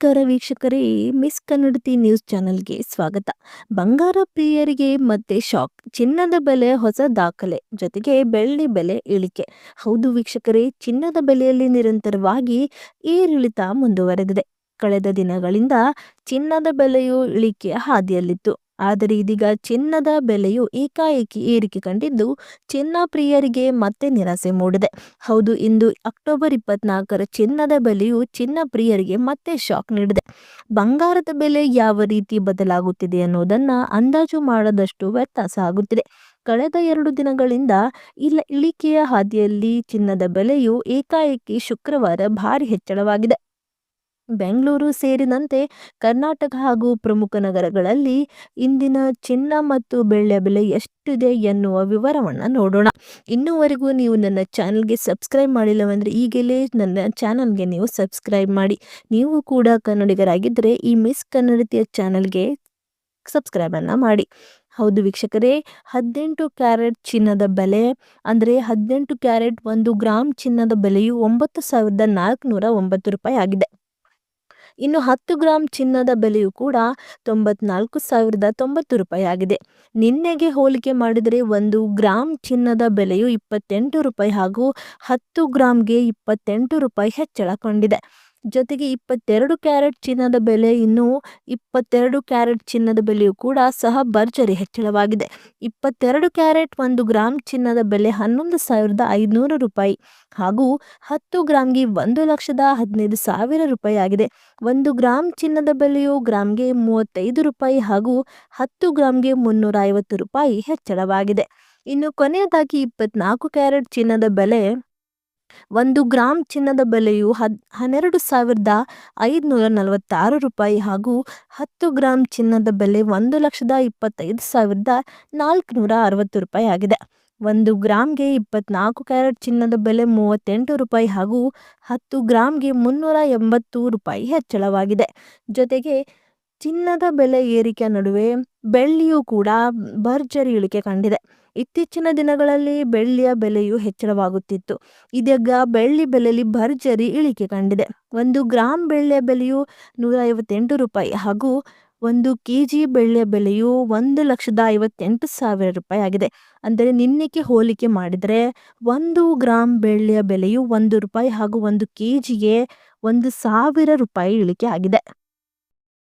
ನಮಸ್ಕಾರ ವೀಕ್ಷಕರೇ, ಮಿಸ್ ಕನ್ನಡತಿ ನ್ಯೂಸ್ ಚಾನೆಲ್ಗೆ ಸ್ವಾಗತ. ಬಂಗಾರ ಪ್ರಿಯರಿಗೆ ಮತ್ತೆ ಶಾಕ್. ಚಿನ್ನದ ಬೆಲೆ ಹೊಸ ದಾಖಲೆ, ಜೊತೆಗೆ ಬೆಳ್ಳಿ ಬೆಲೆ ಇಳಿಕೆ. ಹೌದು ವೀಕ್ಷಕರೇ, ಚಿನ್ನದ ಬೆಲೆಯಲ್ಲಿ ನಿರಂತರವಾಗಿ ಏರಿಳಿತ ಮುಂದುವರೆದಿದೆ. ಕಳೆದ ದಿನಗಳಿಂದ ಚಿನ್ನದ ಬೆಲೆಯು ಇಳಿಕೆ ಹಾದಿಯಲ್ಲಿತ್ತು. ಆದರೆ ಇದೀಗ ಚಿನ್ನದ ಬೆಲೆಯು ಏಕಾಏಕಿ ಏರಿಕೆ ಕಂಡಿದ್ದು ಚಿನ್ನ ಪ್ರಿಯರಿಗೆ ಮತ್ತೆ ನಿರಾಸೆ ಮೂಡಿದೆ. ಹೌದು, ಇಂದು ಅಕ್ಟೋಬರ್ 24ರ ಚಿನ್ನದ ಬೆಲೆಯು ಚಿನ್ನ ಪ್ರಿಯರಿಗೆ ಮತ್ತೆ ಶಾಕ್ ನೀಡಿದೆ. ಬಂಗಾರದ ಬೆಲೆ ಯಾವ ರೀತಿ ಬದಲಾಗುತ್ತಿದೆ ಅನ್ನೋದನ್ನ ಅಂದಾಜು ಮಾಡದಷ್ಟು ವ್ಯತ್ಯಾಸ ಆಗುತ್ತಿದೆ. ಕಳೆದ 2 ದಿನಗಳಿಂದ ಇಳಿಕೆಯ ಹಾದಿಯಲ್ಲಿ ಚಿನ್ನದ ಬೆಲೆಯು ಏಕಾಏಕಿ ಶುಕ್ರವಾರ ಭಾರಿ ಹೆಚ್ಚಳವಾಗಿದೆ. ಬೆಂಗಳೂರು ಸೇರಿದಂತೆ ಕರ್ನಾಟಕ ಹಾಗೂ ಪ್ರಮುಖ ನಗರಗಳಲ್ಲಿ ಇಂದಿನ ಚಿನ್ನ ಮತ್ತು ಬೆಳ್ಳಿಯ ಬೆಲೆ ಎಷ್ಟಿದೆ ಎನ್ನುವ ವಿವರವನ್ನು ನೋಡೋಣ. ಇನ್ನೂವರೆಗೂ ನೀವು ನನ್ನ ಚಾನಲ್ಗೆ ಸಬ್ಸ್ಕ್ರೈಬ್ ಮಾಡಿಲ್ಲವೆಂದರೆ ಈಗಲೇ ನನ್ನ ಚಾನಲ್ಗೆ ನೀವು ಸಬ್ಸ್ಕ್ರೈಬ್ ಮಾಡಿ. ನೀವು ಕೂಡ ಕನ್ನಡಿಗರಾಗಿದ್ದರೆ ಈ ಮಿಸ್ ಕನ್ನಡತಿಯ ಚಾನಲ್ಗೆ ಸಬ್ಸ್ಕ್ರೈಬನ್ನು ಮಾಡಿ. ಹೌದು ವೀಕ್ಷಕರೇ, 18 ಕ್ಯಾರೆಟ್ ಚಿನ್ನದ ಬೆಲೆ ಅಂದರೆ 18 ಕ್ಯಾರೆಟ್ 1 ಗ್ರಾಮ್ ಚಿನ್ನದ ಬೆಲೆಯು 9,409 ರೂಪಾಯಿ ಆಗಿದೆ. ಇನ್ನು 10 ಗ್ರಾಂ ಚಿನ್ನದ ಬೆಲೆಯು ಕೂಡ 94,090 ರೂಪಾಯಿ ಆಗಿದೆ. ನಿನ್ನೆಗೆ ಹೋಲಿಕೆ ಮಾಡಿದರೆ 1 ಗ್ರಾಂ ಚಿನ್ನದ ಬೆಲೆಯು 28 ರೂಪಾಯಿ ಹಾಗೂ 10 ಗ್ರಾಂಗೆ 28 ರೂಪಾಯಿ ಹೆಚ್ಚಳ ಕಂಡಿದೆ. ಜೊತೆಗೆ 22 ಕ್ಯಾರೆಟ್ ಚಿನ್ನದ ಬೆಲೆ 22 ಕ್ಯಾರೆಟ್ ಚಿನ್ನದ ಬೆಲೆಯು ಕೂಡ ಸಹ ಭರ್ಜರಿ ಹೆಚ್ಚಳವಾಗಿದೆ. 22 ಕ್ಯಾರೆಟ್ 1 ಗ್ರಾಂ ಚಿನ್ನದ ಬೆಲೆ 11,500 ರೂಪಾಯಿ ಹಾಗೂ 10 ಗ್ರಾಂಗೆ 1,15,000 ರೂಪಾಯಿ ಆಗಿದೆ. 1 ಗ್ರಾಂ ಚಿನ್ನದ ಬೆಲೆಯು ಗ್ರಾಂಗೆ 35 ರೂಪಾಯಿ ಹಾಗೂ 10 ಗ್ರಾಂಗೆ 350 ರೂಪಾಯಿ ಹೆಚ್ಚಳವಾಗಿದೆ. ಇನ್ನು ಕೊನೆಯದಾಗಿ 24 ಕ್ಯಾರೆಟ್ ಚಿನ್ನದ ಬೆಲೆ 1 ಗ್ರಾಂ ಚಿನ್ನದ ಬೆಲೆಯು 12,546 ರೂಪಾಯಿ ಹಾಗೂ 10 ಗ್ರಾಂ ಚಿನ್ನದ ಬೆಲೆ 1,25,460 ರೂಪಾಯಿ ಆಗಿದೆ. 1 ಗ್ರಾಂಗೆ 24 ಕ್ಯಾರೆಟ್ ಚಿನ್ನದ ಬೆಲೆ 38 ರೂಪಾಯಿ ಹಾಗೂ 10 ಗ್ರಾಂಗೆ 380 ರೂಪಾಯಿ ಹೆಚ್ಚಳವಾಗಿದೆ. ಜೊತೆಗೆ ಚಿನ್ನದ ಬೆಲೆ ಏರಿಕೆ ನಡುವೆ ಬೆಳ್ಳಿಯೂ ಕೂಡ ಭರ್ಜರಿ ಇಳಿಕೆ ಕಂಡಿದೆ. ಇತ್ತೀಚಿನ ದಿನಗಳಲ್ಲಿ ಬೆಳ್ಳಿಯ ಬೆಲೆಯು ಹೆಚ್ಚಳವಾಗುತ್ತಿತ್ತು. ಇದೀಗ ಬೆಳ್ಳಿ ಬೆಲೆಯಲ್ಲಿ ಭರ್ಜರಿ ಇಳಿಕೆ ಕಂಡಿದೆ. 1 ಗ್ರಾಂ ಬೆಳ್ಳಿಯ ಬೆಲೆಯು 158 ರೂಪಾಯಿ ಹಾಗೂ 1 ಕೆಜಿ ಬೆಳ್ಳಿಯ ಬೆಲೆಯು 1,58,000 ರೂಪಾಯಿ ಆಗಿದೆ. ಅಂದರೆ ನಿನ್ನೆಗೆ ಹೋಲಿಕೆ ಮಾಡಿದರೆ 1 ಗ್ರಾಂ ಬೆಳ್ಳಿಯ ಬೆಲೆಯು 1 ರೂಪಾಯಿ ಹಾಗೂ 1 ಕೆಜಿಗೆ 1,000 ರೂಪಾಯಿ ಇಳಿಕೆ ಆಗಿದೆ.